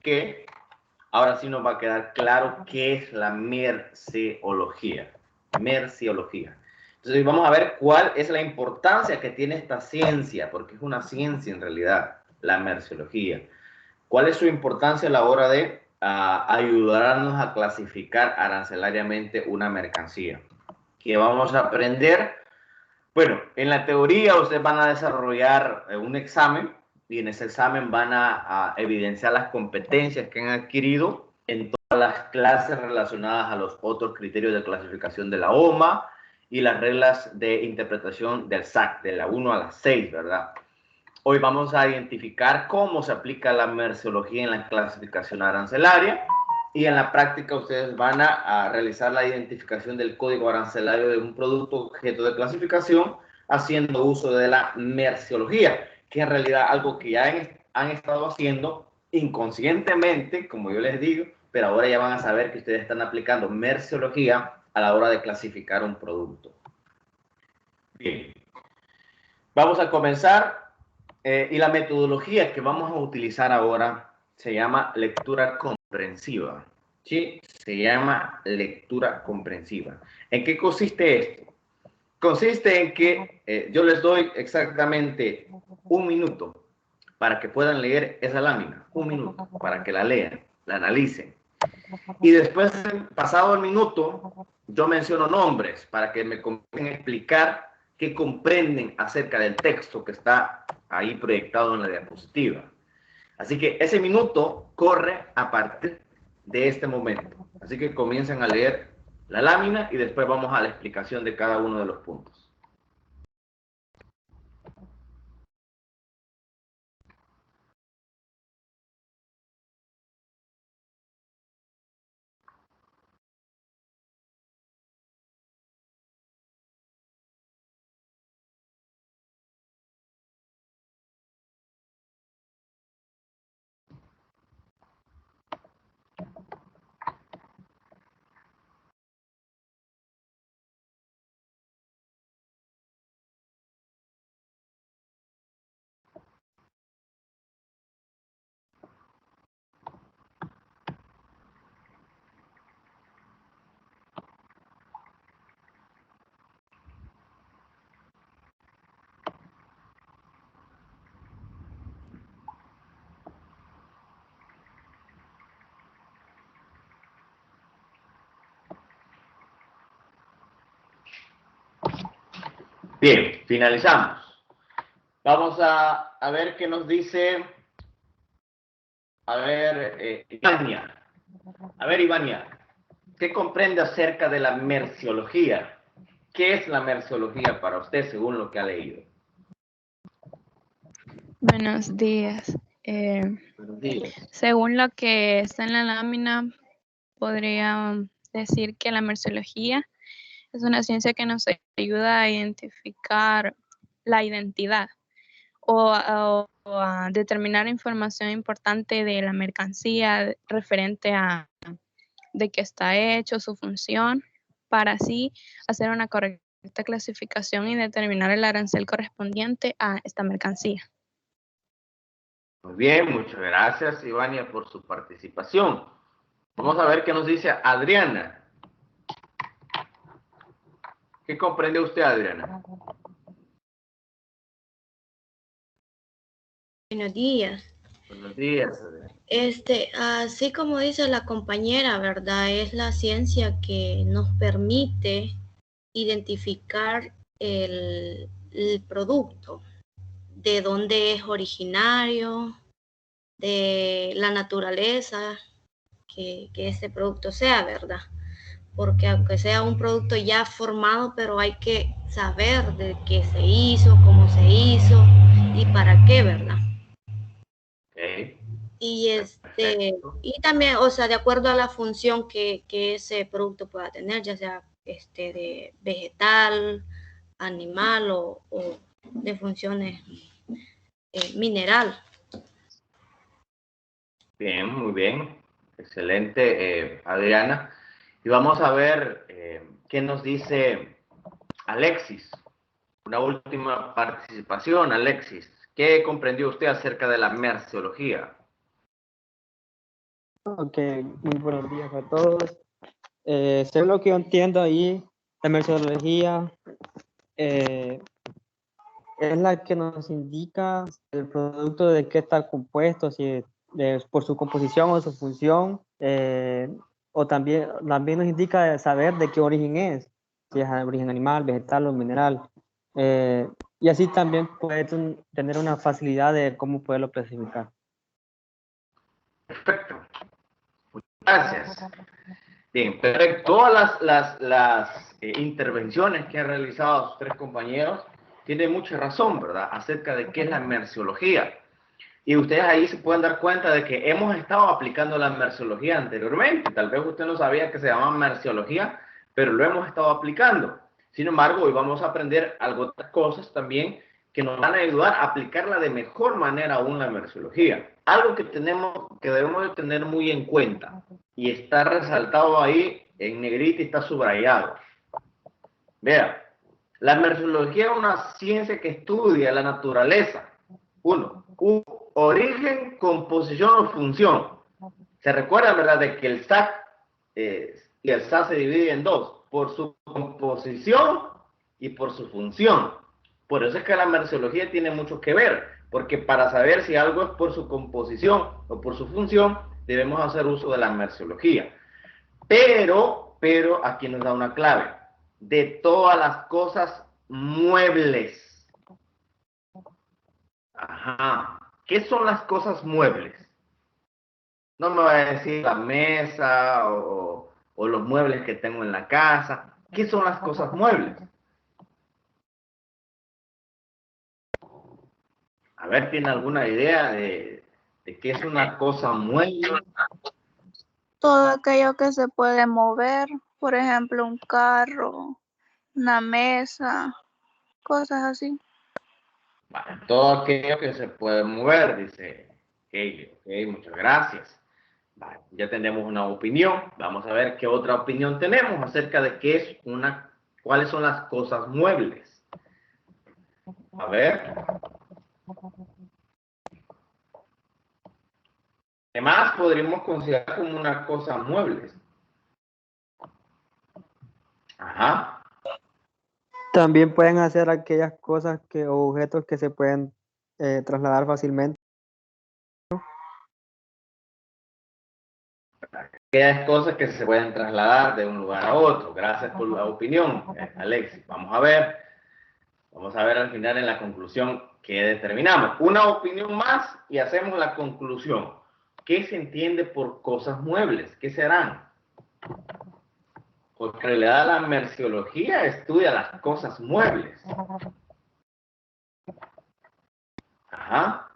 que ahora sí nos va a quedar claro qué es la merceología. Merceología. Entonces vamos a ver cuál es la importancia que tiene esta ciencia, porque es una ciencia en realidad, la merceología. ¿Cuál es su importancia a la hora de ayudarnos a clasificar arancelariamente una mercancía? ¿Qué vamos a aprender? Bueno, en la teoría ustedes van a desarrollar un examen y en ese examen van a evidenciar las competencias que han adquirido en todas las clases relacionadas a los otros criterios de clasificación de la OMA y las reglas de interpretación del SAC, de la 1 a la 6, ¿verdad? Hoy vamos a identificar cómo se aplica la merceología en la clasificación arancelaria y en la práctica ustedes van a realizar la identificación del código arancelario de un producto objeto de clasificación haciendo uso de la merceología, que en realidad algo que ya han estado haciendo inconscientemente, como yo les digo, pero ahora ya van a saber que ustedes están aplicando merceología a la hora de clasificar un producto. Bien, vamos a comenzar. Y la metodología que vamos a utilizar ahora se llama lectura comprensiva. ¿Sí? Se llama lectura comprensiva. ¿En qué consiste esto? Consiste en que yo les doy exactamente 1 minuto para que puedan leer esa lámina. 1 minuto para que la lean, la analicen. Y después, pasado el minuto, yo menciono nombres para que me comiencen a explicar qué comprenden acerca del texto que está ahí proyectado en la diapositiva. Así que ese minuto corre a partir de este momento. Así que comiencen a leer la lámina y después vamos a la explicación de cada uno de los puntos. Bien, finalizamos. Vamos a ver qué nos dice. A ver, Ivania. A ver, Ivania, ¿qué comprende acerca de la merceología? ¿Qué es la merceología para usted según lo que ha leído? Buenos días. Buenos días. Según lo que está en la lámina, podría decir que la merceología es una ciencia que nos ayuda a identificar la identidad o a determinar información importante de la mercancía referente a de qué está hecho, su función, para así hacer una correcta clasificación y determinar el arancel correspondiente a esta mercancía. Muy bien, muchas gracias, Ivania, por su participación. Vamos a ver qué nos dice Adriana. ¿Qué comprende usted, Adriana? Buenos días. Buenos días, Adriana. Así como dice la compañera, ¿verdad? Es la ciencia que nos permite identificar el producto, de dónde es originario, de la naturaleza que ese producto sea, ¿verdad? Porque aunque sea un producto ya formado, pero hay que saber de qué se hizo, cómo se hizo y para qué, ¿verdad? Okay. Y Perfecto. y también, o sea, de acuerdo a la función que ese producto pueda tener, ya sea de vegetal, animal o de funciones mineral. Bien, muy bien. Excelente, Adriana. Y vamos a ver qué nos dice Alexis. Una última participación, Alexis. ¿Qué comprendió usted acerca de la merceología? Ok, muy buenos días a todos. Según lo que yo entiendo ahí, la mercadología es la que nos indica el producto de qué está compuesto, si por su composición o su función, o también nos indica saber de qué origen es, si es de origen animal, vegetal o mineral. Eh, y así también puede tener una facilidad de cómo poderlo clasificar. Perfecto. Gracias. Bien, perfecto. Todas las intervenciones que han realizado sus tres compañeros tienen mucha razón, ¿verdad? Acerca de qué es la merciología. Y ustedes ahí se pueden dar cuenta de que hemos estado aplicando la merciología anteriormente. Tal vez usted no sabía que se llama merciología, pero lo hemos estado aplicando. Sin embargo, hoy vamos a aprender algo, otras cosas también que nos van a ayudar a aplicarla de mejor manera aún la merciología. Algo que debemos de tener muy en cuenta y está resaltado ahí en negrita y está subrayado. Vea, la merciología es una ciencia que estudia la naturaleza. Uno, origen, composición o función. Se recuerda, ¿verdad?, de que el SAC y el SAC se divide en dos, por su composición y por su función. Por eso es que la merciología tiene mucho que ver, porque para saber si algo es por su composición o por su función, debemos hacer uso de la merciología. Pero aquí nos da una clave. De todas las cosas muebles. Ajá. ¿Qué son las cosas muebles? No me va a decir la mesa o los muebles que tengo en la casa. ¿Qué son las cosas muebles? A ver, ¿tiene alguna idea de qué es una cosa mueble? Todo aquello que se puede mover, por ejemplo, un carro, una mesa, cosas así. Vale, todo aquello que se puede mover, dice. Ok, muchas gracias. Vale, ya tenemos una opinión. Vamos a ver qué otra opinión tenemos acerca de qué es cuáles son las cosas muebles. A ver. Además, podríamos considerar como una cosa muebles. Ajá. También pueden hacer aquellas cosas o objetos que se pueden trasladar fácilmente. Aquellas cosas que se pueden trasladar de un lugar a otro. Gracias por la opinión, Alexis. Vamos a ver al final en la conclusión qué determinamos. Una opinión más y hacemos la conclusión. ¿Qué se entiende por cosas muebles? ¿Qué serán? Porque en realidad la merciología estudia las cosas muebles. Ajá.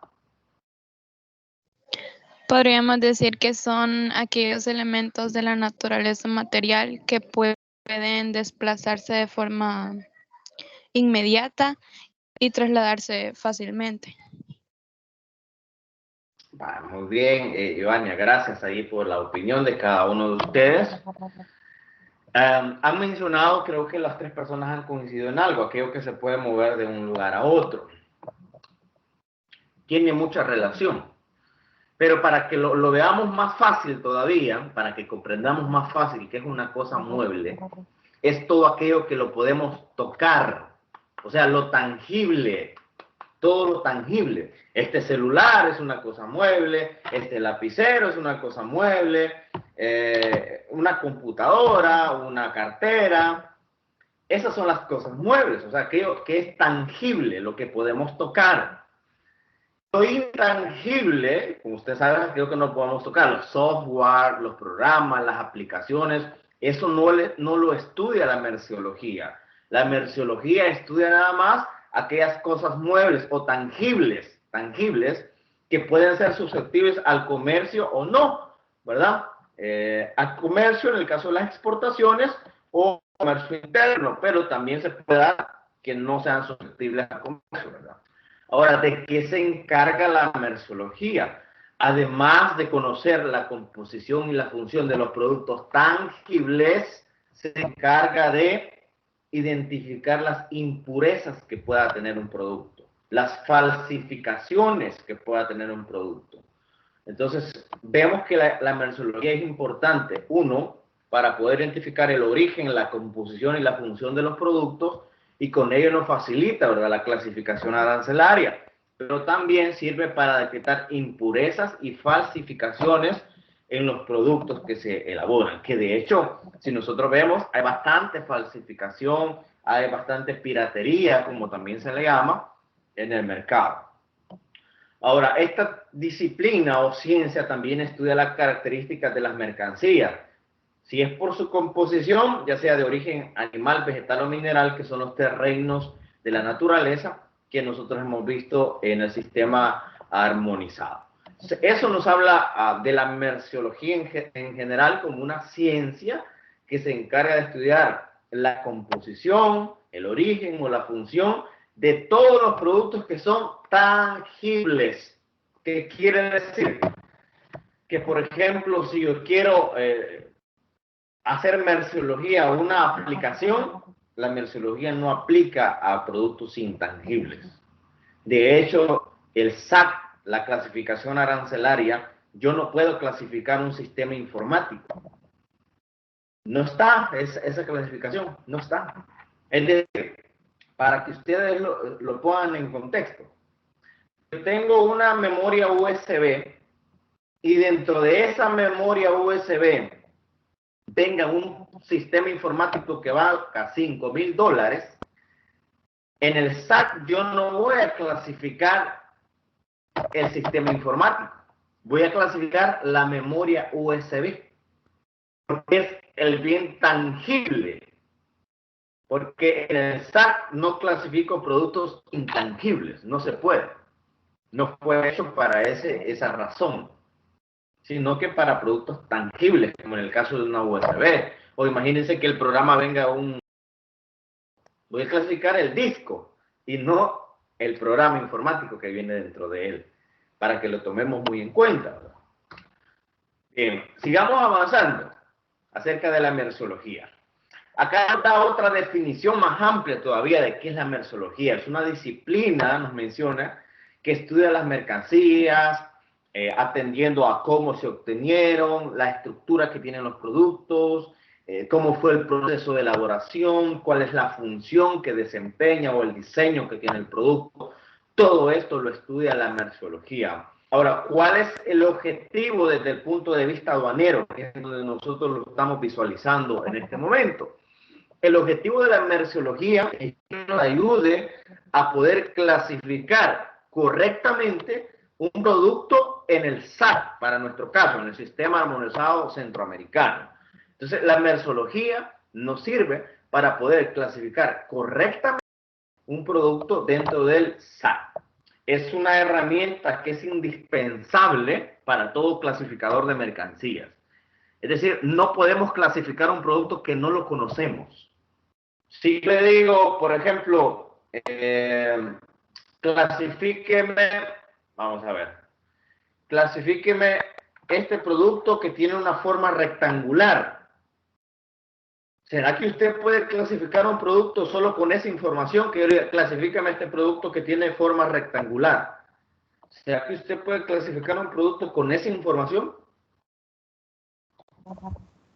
Podríamos decir que son aquellos elementos de la naturaleza material que pueden desplazarse de forma inmediata y trasladarse fácilmente. Muy bien, Ivania, gracias ahí por la opinión de cada uno de ustedes. Han mencionado, creo que las tres personas han coincidido en algo, aquello que se puede mover de un lugar a otro. Tiene mucha relación. Pero para que lo veamos más fácil todavía, para que comprendamos más fácil qué es una cosa mueble, es todo aquello que lo podemos tocar, o sea, lo tangible, todo lo tangible. Este celular es una cosa mueble, este lapicero es una cosa mueble, una computadora, una cartera. Esas son las cosas muebles, o sea, aquello que es tangible, lo que podemos tocar. Lo intangible, como usted sabe, creo que no podemos tocar, los software, los programas, las aplicaciones, eso no lo estudia la merciología. La merciología estudia nada más aquellas cosas muebles o tangibles que pueden ser susceptibles al comercio o no, ¿verdad? Al comercio en el caso de las exportaciones o comercio interno, pero también se puede dar que no sean susceptibles al comercio, ¿verdad? Ahora, ¿de qué se encarga la merciología? Además de conocer la composición y la función de los productos tangibles, se encarga de identificar las impurezas que pueda tener un producto, las falsificaciones que pueda tener un producto. Entonces, vemos que la merciología es importante, uno, para poder identificar el origen, la composición y la función de los productos, y con ello nos facilita, ¿verdad?, la clasificación arancelaria, pero también sirve para detectar impurezas y falsificaciones en los productos que se elaboran, que de hecho, si nosotros vemos, hay bastante falsificación, hay bastante piratería, como también se le llama, en el mercado. Ahora, esta disciplina o ciencia también estudia las características de las mercancías, si es por su composición, ya sea de origen animal, vegetal o mineral, que son los tres reinos de la naturaleza que nosotros hemos visto en el sistema armonizado. Eso nos habla de la merciología en general como una ciencia que se encarga de estudiar la composición, el origen o la función de todos los productos que son tangibles. ¿Qué quiere decir? Que, por ejemplo, si yo quiero hacer merciología o una aplicación, la merciología no aplica a productos intangibles. De hecho, el SAC, la clasificación arancelaria, yo no puedo clasificar un sistema informático. No está esa clasificación, no está. Es decir, para que ustedes lo pongan en contexto, yo tengo una memoria USB y dentro de esa memoria USB tenga un sistema informático que valga $5,000, en el SAC yo no voy a clasificar el sistema informático, voy a clasificar la memoria USB, porque es el bien tangible, porque en el SAC no clasifico productos intangibles, no se puede, no fue hecho para esa razón, sino que para productos tangibles, como en el caso de una USB. O imagínense que el programa venga voy a clasificar el disco y no el programa informático que viene dentro de él, para que lo tomemos muy en cuenta, ¿verdad? Bien, sigamos avanzando acerca de la merciología. Acá está otra definición más amplia todavía de qué es la merciología. Es una disciplina, nos menciona, que estudia las mercancías, atendiendo a cómo se obtenieron, la estructura que tienen los productos, cómo fue el proceso de elaboración, cuál es la función que desempeña o el diseño que tiene el producto. Todo esto lo estudia la merciología. Ahora, ¿cuál es el objetivo desde el punto de vista aduanero? Que es donde nosotros lo estamos visualizando en este momento. El objetivo de la merciología es que nos ayude a poder clasificar correctamente un producto en el SAC, para nuestro caso, en el Sistema Armonizado Centroamericano. Entonces, la merciología nos sirve para poder clasificar correctamente un producto dentro del SAC. Es una herramienta que es indispensable para todo clasificador de mercancías. Es decir, no podemos clasificar un producto que no lo conocemos. Si le digo, por ejemplo, clasifíqueme, vamos a ver, clasifíqueme este producto que tiene una forma rectangular. ¿Será que usted puede clasificar un producto solo con esa información? Que yo le diga, clasifíqueme este producto que tiene forma rectangular. ¿Será que usted puede clasificar un producto con esa información?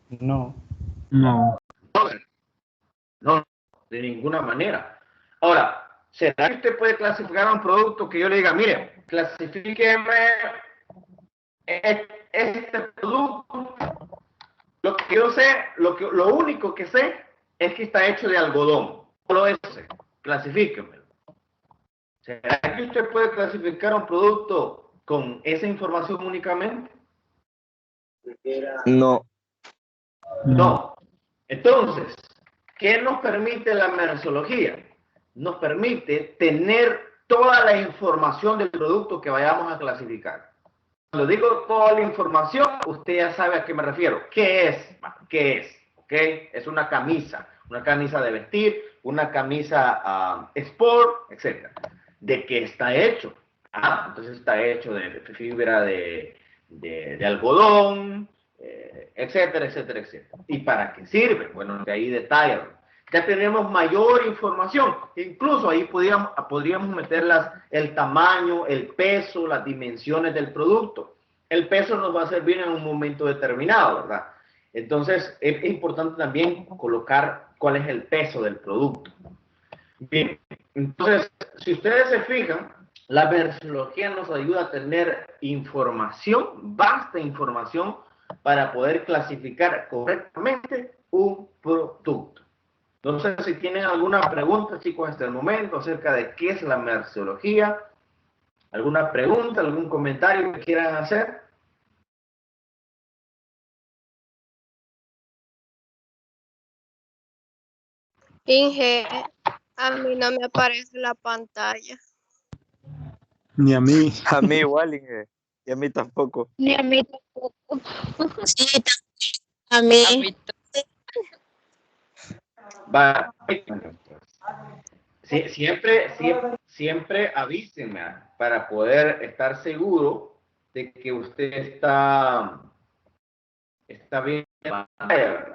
No. No, de ninguna manera. Ahora, ¿será que usted puede clasificar un producto que yo le diga, mire, clasifíqueme este producto? Lo que yo sé, lo único que sé es que está hecho de algodón. Solo eso sé. Clasifíquemelo. ¿Será que usted puede clasificar un producto con esa información únicamente? No. No. Entonces, ¿qué nos permite la merciología? Nos permite tener toda la información del producto que vayamos a clasificar. Cuando digo toda la información, usted ya sabe a qué me refiero. ¿Qué es? ¿Qué es? ¿Ok? Es una camisa de vestir, una camisa sport, etc. ¿De qué está hecho? Entonces está hecho de fibra de algodón, etcétera, etcétera, etcétera. ¿Y para qué sirve? Bueno, de ahí detallan. Ya tenemos mayor información. Incluso ahí podríamos meter el tamaño, el peso, las dimensiones del producto. el peso nos va a servir en un momento determinado, ¿verdad? Entonces, es importante también colocar cuál es el peso del producto. Bien, entonces, si ustedes se fijan, la merciología nos ayuda a tener información, vasta información, para poder clasificar correctamente un producto. No sé si tienen alguna pregunta, chicos, hasta el momento acerca de qué es la merciología. ¿Alguna pregunta, algún comentario que quieran hacer? Inge, a mí no me aparece la pantalla. Ni a mí. A mí igual, Inge. Y a mí tampoco. Ni a mí tampoco. Sí, a mí. Va. Sí, siempre avísenme para poder estar seguro de que usted está bien en la pantalla,